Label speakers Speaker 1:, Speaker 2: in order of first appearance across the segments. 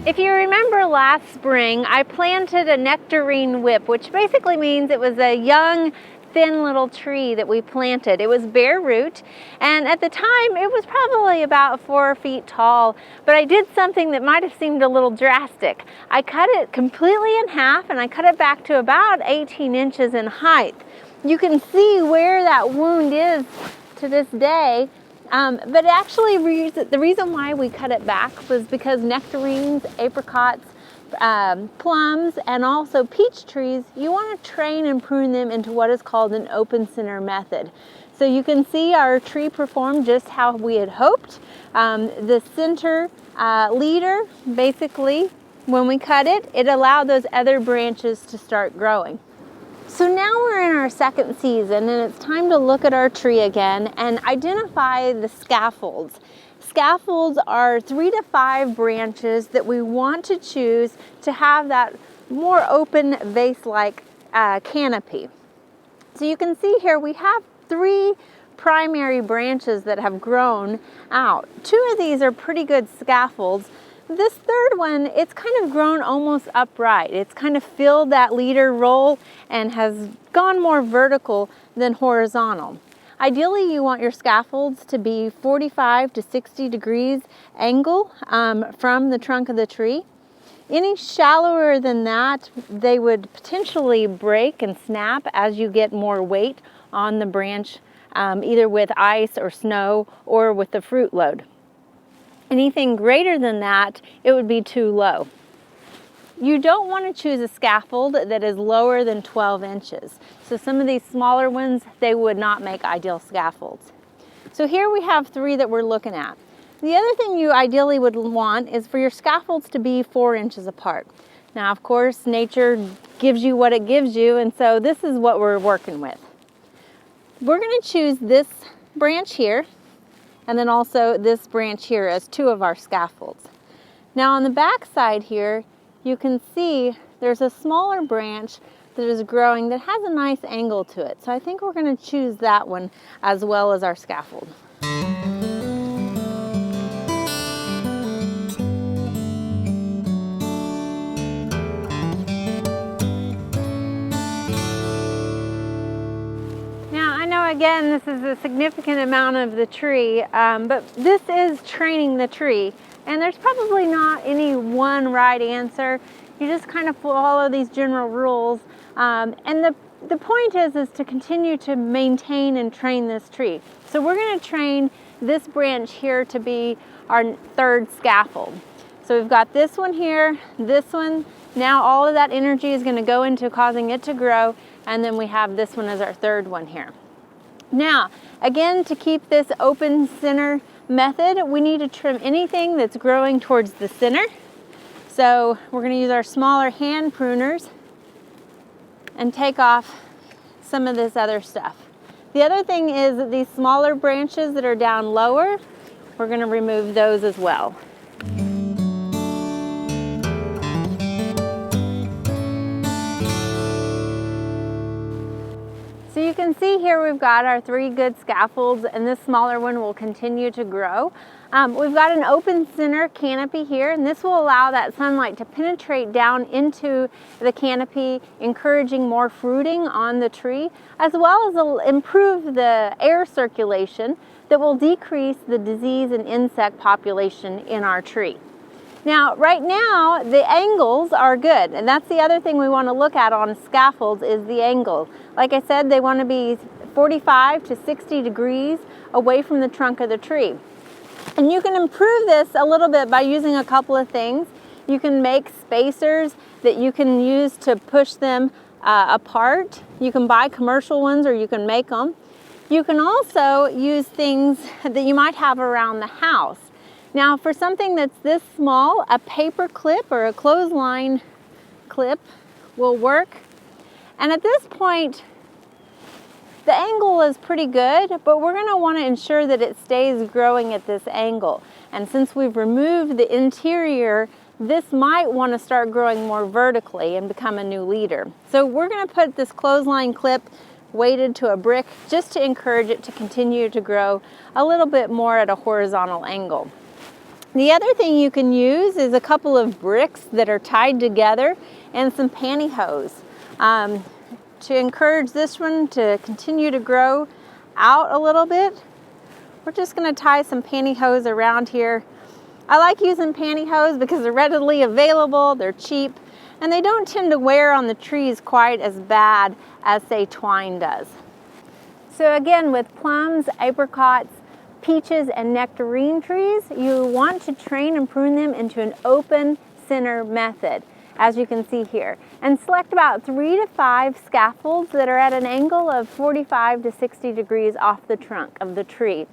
Speaker 1: If you remember last spring, I planted a nectarine whip, which basically means it was a young, thin little tree that we planted. It was bare root, and at the time it was probably about 4 feet tall, but I did something that might have seemed a little drastic. I cut it completely in half and I cut it back to about 18 inches in height. You can see where that wound is to this day. But actually the reason why we cut it back was because nectarines, apricots, plums, and also peach trees, you want to train and prune them into what is called an open center method. So you can see our tree performed just how we had hoped. The center leader, basically, when we cut it, it allowed those other branches to start growing. So now we're in our second season and it's time to look at our tree again and identify the scaffolds. Scaffolds are 3 to 5 branches that we want to choose to have that more open vase-like canopy. So you can see here we have 3 primary branches that have grown out. 2 of these are pretty good scaffolds. This third one, it's kind of grown almost upright. It's kind of filled that leader role and has gone more vertical than horizontal. Ideally, you want your scaffolds to be 45 to 60 degrees angle from the trunk of the tree. Any shallower than that, they would potentially break and snap as you get more weight on the branch, either with ice or snow or with the fruit load. Anything greater than that, it would be too low. You don't want to choose a scaffold that is lower than 12 inches. So some of these smaller ones, they would not make ideal scaffolds. So here we have 3 that we're looking at. The other thing you ideally would want is for your scaffolds to be 4 inches apart. Now, of course, nature gives you what it gives you, and so this is what we're working with. We're going to choose this branch here, and then also this branch here as 2 of our scaffolds. Now on the back side here, you can see there's a smaller branch that is growing that has a nice angle to it. So I think we're going to choose that one as well as our scaffold. Again, this is a significant amount of the tree, but this is training the tree, and there's probably not any one right answer. You just kind of follow these general rules, and the point is to continue to maintain and train this tree. So we're going to train this branch here to be our 3rd scaffold. So we've got this one here, this one. Now all of that energy is going to go into causing it to grow, and then we have this one as our 3rd one here. Now, again, to keep this open center method, we need to trim anything that's growing towards the center. So we're going to use our smaller hand pruners and take off some of this other stuff. The other thing is that these smaller branches that are down lower, we're going to remove those as well. So you can see here we've got our 3 good scaffolds, and this smaller one will continue to grow. We've got an open center canopy here, and this will allow that sunlight to penetrate down into the canopy, encouraging more fruiting on the tree, as well as improve the air circulation that will decrease the disease and insect population in our tree. Now, right now, the angles are good, and that's the other thing we want to look at on scaffolds is the angle. Like I said, they want to be 45 to 60 degrees away from the trunk of the tree. And you can improve this a little bit by using a couple of things. You can make spacers that you can use to push them apart. You can buy commercial ones or you can make them. You can also use things that you might have around the house. Now for something that's this small, a paper clip or a clothesline clip will work. And at this point, the angle is pretty good, but we're going to want to ensure that it stays growing at this angle. And since we've removed the interior, this might want to start growing more vertically and become a new leader. So we're going to put this clothesline clip weighted to a brick just to encourage it to continue to grow a little bit more at a horizontal angle. The other thing you can use is a couple of bricks that are tied together and some pantyhose to encourage this one to continue to grow out a little bit. We're just going to tie some pantyhose around here. I like using pantyhose because they're readily available, they're cheap, and they don't tend to wear on the trees quite as bad as, say, twine does. So again, with plums, apricots, peaches, and nectarine trees, you want to train and prune them into an open center method, as you can see here. And select about 3 to 5 scaffolds that are at an angle of 45 to 60 degrees off the trunk of the tree.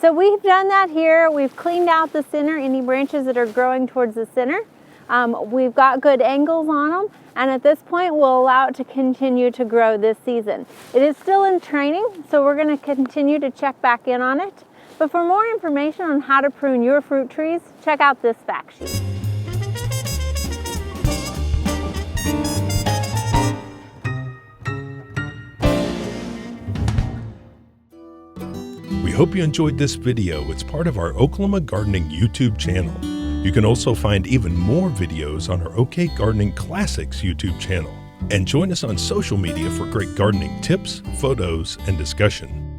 Speaker 1: So we've done that here. We've cleaned out the center, any branches that are growing towards the center. We've got good angles on them, and at this point we'll allow it to continue to grow this season. It is still in training, so we're going to continue to check back in on it. But for more information on how to prune your fruit trees, check out this fact sheet.
Speaker 2: We hope you enjoyed this video. It's part of our Oklahoma Gardening YouTube channel. You can also find even more videos on our OK Gardening Classics YouTube channel. And join us on social media for great gardening tips, photos, and discussion.